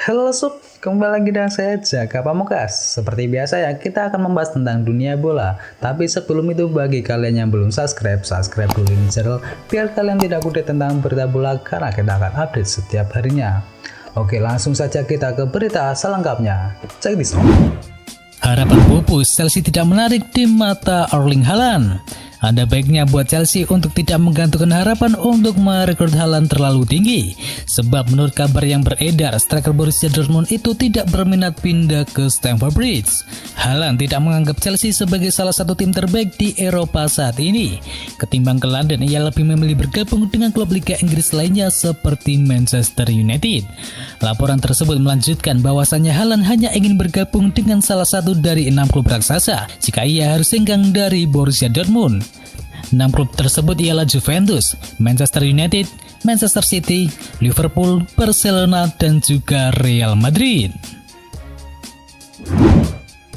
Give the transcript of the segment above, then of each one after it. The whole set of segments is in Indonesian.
Halo Sob, kembali lagi dengan saya Jaka Pamungkas. Seperti biasa ya, kita akan membahas tentang dunia bola. Tapi sebelum itu bagi kalian yang belum subscribe dulu ini channel biar kalian tidak update tentang berita bola karena kita akan update setiap harinya. Oke, langsung saja kita ke berita selengkapnya. Check this out. Harapan pupus Chelsea tidak menarik di mata Erling Haaland. Ada baiknya buat Chelsea untuk tidak menggantungkan harapan untuk merekrut Haaland terlalu tinggi. Sebab menurut kabar yang beredar, striker Borussia Dortmund itu tidak berminat pindah ke Stamford Bridge. Haaland tidak menganggap Chelsea sebagai salah satu tim terbaik di Eropa saat ini. Ketimbang ke London, ia lebih memilih bergabung dengan klub Liga Inggris lainnya seperti Manchester United. Laporan tersebut melanjutkan bahwasannya Haaland hanya ingin bergabung dengan salah satu dari 6 klub raksasa jika ia harus hengkang dari Borussia Dortmund. 6 klub tersebut ialah Juventus, Manchester United, Manchester City, Liverpool, Barcelona, dan juga Real Madrid.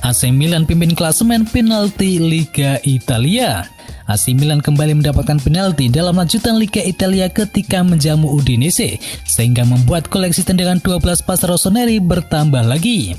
AC Milan pimpin klasemen penalti Liga Italia. AC Milan kembali mendapatkan penalti dalam lanjutan Liga Italia ketika menjamu Udinese, sehingga membuat koleksi tendangan 12 pas Rossoneri bertambah lagi.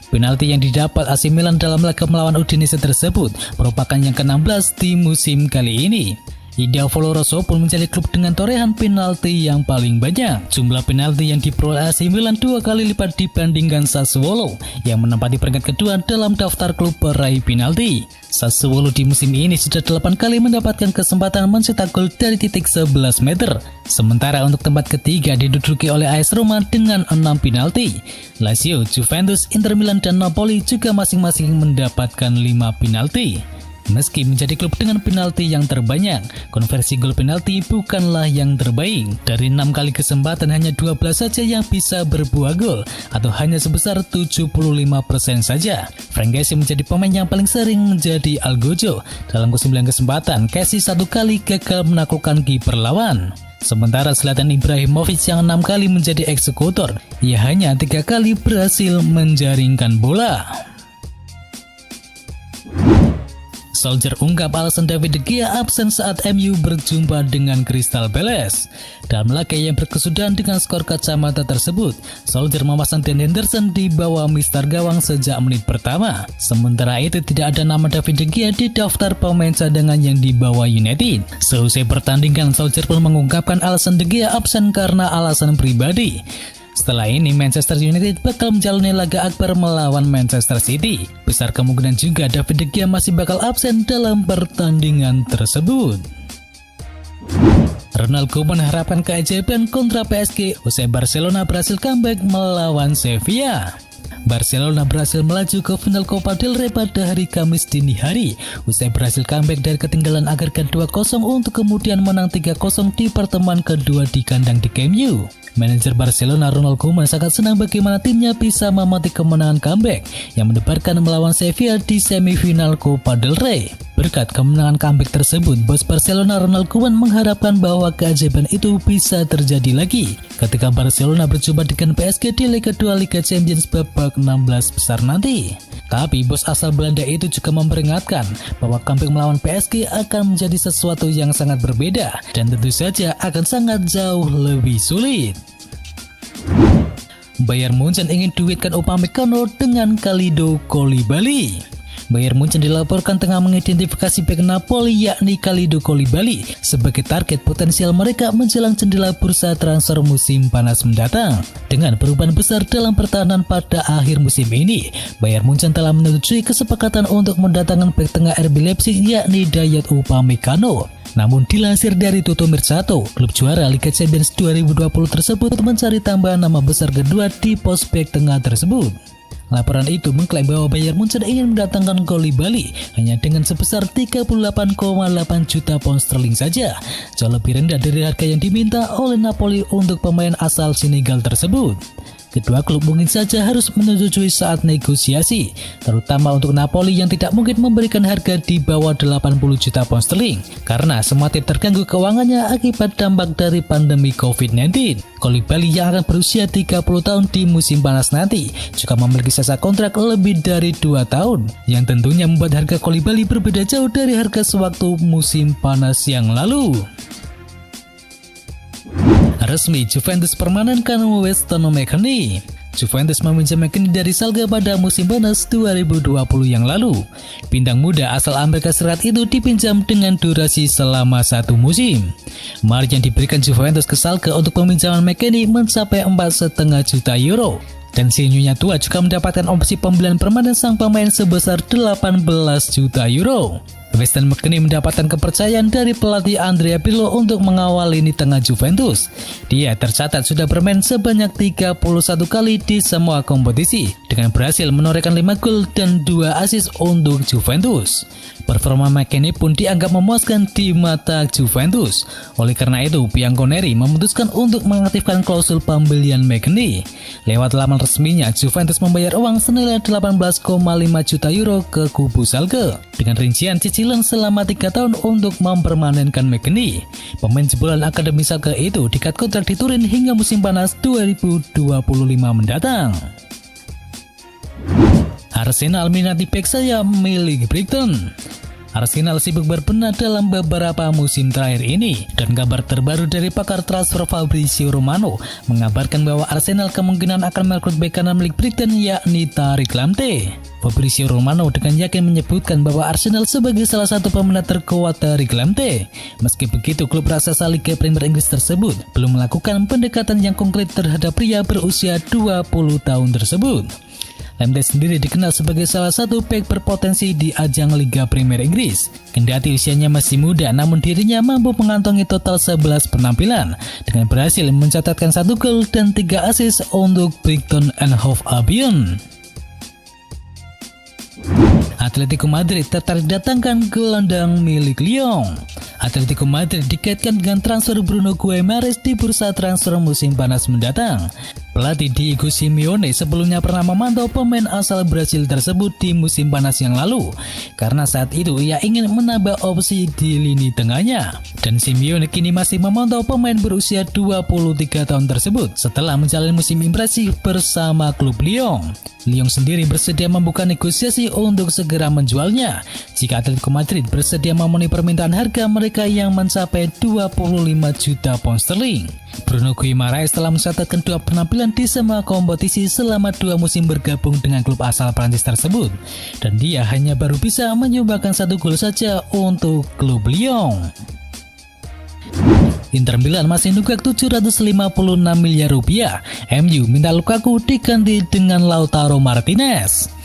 Penalti yang didapat AC Milan dalam laga melawan Udinese tersebut merupakan yang ke-16 di musim kali ini. Idea-Follow Rosso pun menjadi klub dengan torehan penalti yang paling banyak. Jumlah penalti yang diperoleh AC Milan 2 kali lipat dibandingkan Sassuolo yang menempati peringkat kedua dalam daftar klub peraih penalti. Sassuolo di musim ini sudah 8 kali mendapatkan kesempatan mencetak gol dari titik 11 meter. Sementara untuk tempat ketiga diduduki oleh AS Roma dengan 6 penalti. Lazio, Juventus, Inter Milan, dan Napoli juga masing-masing mendapatkan 5 penalti. Meski menjadi klub dengan penalti yang terbanyak, konversi gol penalti bukanlah yang terbaik. Dari 6 kali kesempatan hanya 12 saja yang bisa berbuah gol, atau hanya sebesar 75% saja. Frank Kessie menjadi pemain yang paling sering menjadi algojo. Dalam 9 kesempatan, Kessie 1 kali gagal menaklukkan kiper lawan. Sementara Zlatan Ibrahimovic yang 6 kali menjadi eksekutor, ia hanya 3 kali berhasil menjaringkan bola. Solskjaer ungkap alasan David De Gea absen saat MU berjumpa dengan Crystal Palace. Dalam laga yang berkesudahan dengan skor kacamata tersebut, Solskjaer memasang Dan Henderson di bawah mister gawang sejak menit pertama. Sementara itu tidak ada nama David De Gea di daftar pemain cadangan yang dibawa United. Seusai pertandingan, Solskjaer pun mengungkapkan alasan De Gea absen karena alasan pribadi. Setelah ini, Manchester United bakal menjalani laga akbar melawan Manchester City. Besar kemungkinan juga David De Gea masih bakal absen dalam pertandingan tersebut. Ronald Koeman mengharapkan keajaiban kontra PSG usai Barcelona berhasil comeback melawan Sevilla. Barcelona berhasil melaju ke final Copa del Rey pada hari Kamis dini hari usai berhasil comeback dari ketinggalan agregat 2-0 untuk kemudian menang 3-0 di pertemuan kedua di kandang di Camp Nou. Manajer Barcelona Ronald Koeman sangat senang bagaimana timnya bisa memetik kemenangan comeback yang mendebarkan melawan Sevilla di semifinal Copa del Rey. Berkat kemenangan comeback tersebut, bos Barcelona Ronald Koeman mengharapkan bahwa keajaiban itu bisa terjadi lagi ketika Barcelona berjumpa dengan PSG di leg kedua Liga Champions babak 16 besar nanti. Tapi bos asal Belanda itu juga memperingatkan bahwa comeback melawan PSG akan menjadi sesuatu yang sangat berbeda dan tentu saja akan sangat jauh lebih sulit. Bayern Munchen ingin duetkan Upamecano dengan Kalidou Koulibaly. Bayern Munchen dilaporkan tengah mengidentifikasi bek Napoli yakni Kalidou Koulibaly sebagai target potensial mereka menjelang jendela bursa transfer musim panas mendatang. Dengan perubahan besar dalam pertahanan pada akhir musim ini, Bayern Munchen telah menyetujui kesepakatan untuk mendatangkan bek tengah RB Leipzig yakni Dayot Upamecano. Namun dilansir dari Toto Mercato, klub juara Liga Champions 2020 tersebut mencari tambahan nama besar kedua di pos bek tengah tersebut. Laporan itu mengklaim bahwa Bayern Munchen ingin mendatangkan Koulibaly hanya dengan sebesar 38,8 juta pound sterling saja, jauh lebih rendah dari harga yang diminta oleh Napoli untuk pemain asal Senegal tersebut. Kedua klub mungkin saja harus menyetujui saat negosiasi, terutama untuk Napoli yang tidak mungkin memberikan harga di bawah 80 juta pound sterling karena semakin terganggu keuangannya akibat dampak dari pandemi COVID-19. Koulibaly yang akan berusia 30 tahun di musim panas nanti juga memiliki sisa kontrak lebih dari 2 tahun yang tentunya membuat harga Koulibaly berbeda jauh dari harga sewaktu musim panas yang lalu. Resmi Juventus permanenkan Weston McKennie. Juventus meminjam McKennie dari Schalke pada musim panas 2020 yang lalu. Bintang muda asal Amerika Serikat itu dipinjam dengan durasi selama 1 musim. Mahar yang diberikan Juventus ke Schalke untuk peminjaman McKennie mencapai 4,5 juta euro. Dan si nyonya tua juga mendapatkan opsi pembelian permanen sang pemain sebesar 18 juta euro. Weston McKennie mendapatkan kepercayaan dari pelatih Andrea Pirlo untuk mengawal lini tengah Juventus. Dia tercatat sudah bermain sebanyak 31 kali di semua kompetisi dengan berhasil menorehkan 5 gol dan 2 assist untuk Juventus. Performa McKennie pun dianggap memuaskan di mata Juventus. Oleh karena itu, Bianconeri memutuskan untuk mengaktifkan klausul pembelian McKennie. Lewat laman resminya, Juventus membayar uang senilai 18,5 juta euro ke kubu Schalke dengan rincian cicilan selama 3 tahun untuk mempermanenkan McKennie. Pemain jebolan akademi Schalke itu diikat kontrak di Turin hingga musim panas 2025 mendatang. Arsenal minati bek sayap milik Brighton. Arsenal sibuk berbenah dalam beberapa musim terakhir ini, dan kabar terbaru dari pakar transfer Fabrizio Romano mengabarkan bahwa Arsenal kemungkinan akan merekrut bek kanan milik Brighton yakni Tariq Lamptey. Fabrizio Romano dengan yakin menyebutkan bahwa Arsenal sebagai salah satu peminat terkuat Tariq Lamptey. Meski begitu, klub raksasa Liga Premier Inggris tersebut belum melakukan pendekatan yang konkret terhadap pria berusia 20 tahun tersebut. Lamptey sendiri dikenal sebagai salah satu bek berpotensi di ajang Liga Premier Inggris. Kendati usianya masih muda, namun dirinya mampu mengantongi total 11 penampilan dengan berhasil mencatatkan 1 gol dan 3 assist untuk Brighton and Hove Albion. Atletico Madrid tertarik datangkan gelandang milik Lyon. Atletico Madrid dikaitkan dengan transfer Bruno Guimaraes di bursa transfer musim panas mendatang. Pelatih Diego Simeone sebelumnya pernah memantau pemain asal Brasil tersebut di musim panas yang lalu, karena saat itu ia ingin menambah opsi di lini tengahnya. Dan Simeone kini masih memantau pemain berusia 23 tahun tersebut setelah menjalani musim impresif bersama klub Lyon. Lyon sendiri bersedia membuka negosiasi untuk segera menjualnya jika Atletico Madrid bersedia memenuhi permintaan harga mereka yang mencapai 25 juta pound sterling. Bruno Guimaraes telah mencatatkan 2 penampilan di semua kompetisi selama 2 musim bergabung dengan klub asal Prancis tersebut, dan dia hanya baru bisa menyumbangkan 1 gol saja untuk klub Lyon. Inter Milan masih nunggak 756 miliar rupiah. MU minta Lukaku diganti dengan Lautaro Martinez.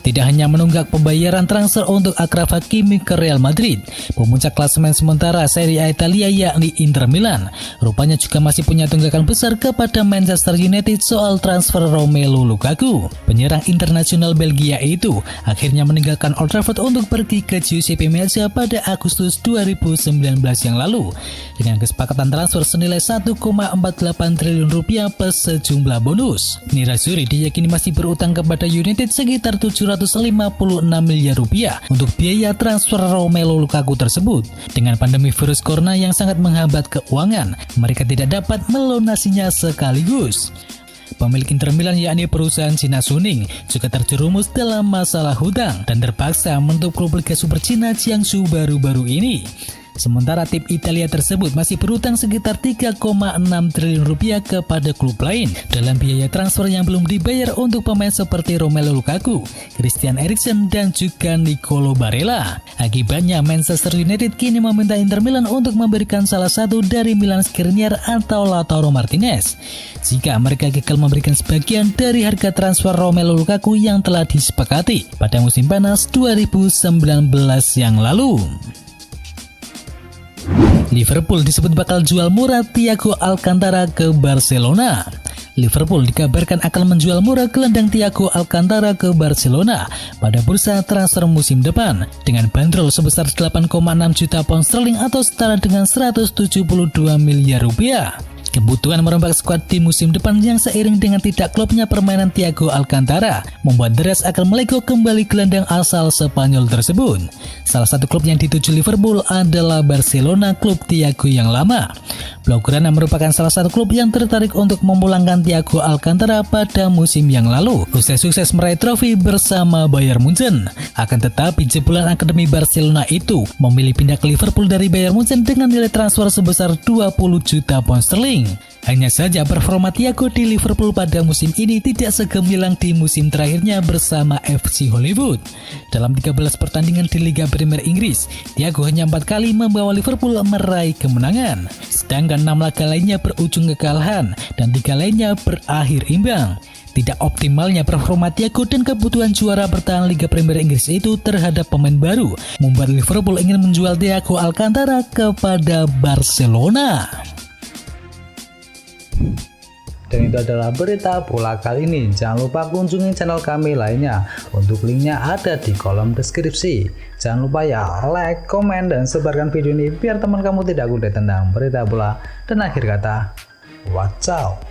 Tidak hanya menunggak pembayaran transfer untuk Achraf Hakimi ke Real Madrid, pemuncak klasemen sementara Serie A Italia yakni Inter Milan rupanya juga masih punya tunggakan besar kepada Manchester United soal transfer Romelu Lukaku. Penyerang internasional Belgia itu akhirnya meninggalkan Old Trafford untuk pergi ke Giuseppe Meazza pada Agustus 2019 yang lalu dengan kesepakatan transfer senilai 1,48 triliun rupiah plus sejumlah bonus. Nerazzurri diyakini masih berutang kepada United sekitar 756 miliar rupiah untuk biaya transfer Romelu Lukaku tersebut. Dengan pandemi virus corona yang sangat menghambat keuangan, mereka tidak dapat melunasinya sekaligus. Pemilik Inter Milan yakni perusahaan Cina Suning juga terjerumus dalam masalah hutang dan terpaksa menutup klub Liga Super Cina Jiangsu baru-baru ini. Sementara tim Italia tersebut masih berutang sekitar 3,6 triliun rupiah kepada klub lain dalam biaya transfer yang belum dibayar untuk pemain seperti Romelu Lukaku, Christian Eriksen, dan juga Nicolo Barella. Akibatnya Manchester United kini meminta Inter Milan untuk memberikan salah satu dari Milan Skriniar atau Lautaro Martinez jika mereka gagal memberikan sebagian dari harga transfer Romelu Lukaku yang telah disepakati pada musim panas 2019 yang lalu. Liverpool disebut bakal jual murah Thiago Alcantara ke Barcelona. Liverpool dikabarkan akan menjual murah gelandang Thiago Alcantara ke Barcelona pada bursa transfer musim depan dengan bandrol sebesar 8,6 juta pound sterling atau setara dengan 172 miliar rupiah. Kebutuhan merombak skuad di musim depan yang seiring dengan tidak klopnya permainan Thiago Alcantara membuat The Reds akan melego kembali gelandang asal Spanyol tersebut. Salah satu klub yang dituju Liverpool adalah Barcelona, klub Thiago yang lama. Blaugrana merupakan salah satu klub yang tertarik untuk memulangkan Thiago Alcantara pada musim yang lalu usai sukses meraih trofi bersama Bayern Munchen. Akan tetapi jebolan akademi Barcelona itu memilih pindah ke Liverpool dari Bayern Munchen dengan nilai transfer sebesar 20 juta pound sterling. penting. Hanya saja performa Thiago di Liverpool pada musim ini tidak segemilang di musim terakhirnya bersama FC Hollywood. Dalam 13 pertandingan di Liga Premier Inggris, Thiago hanya 4 kali membawa Liverpool meraih kemenangan. Sedangkan 6 laga lainnya berujung kekalahan dan 3 lainnya berakhir imbang. Tidak optimalnya performa Thiago dan kebutuhan juara bertahan Liga Premier Inggris itu terhadap pemain baru membuat Liverpool ingin menjual Thiago Alcantara kepada Barcelona. Dan itu adalah berita bola kali ini. Jangan lupa kunjungi channel kami lainnya. Untuk linknya ada di kolom deskripsi. Jangan lupa ya like, komen, dan sebarkan video ini biar teman kamu tidak update tentang berita bola. Dan akhir kata, watch out.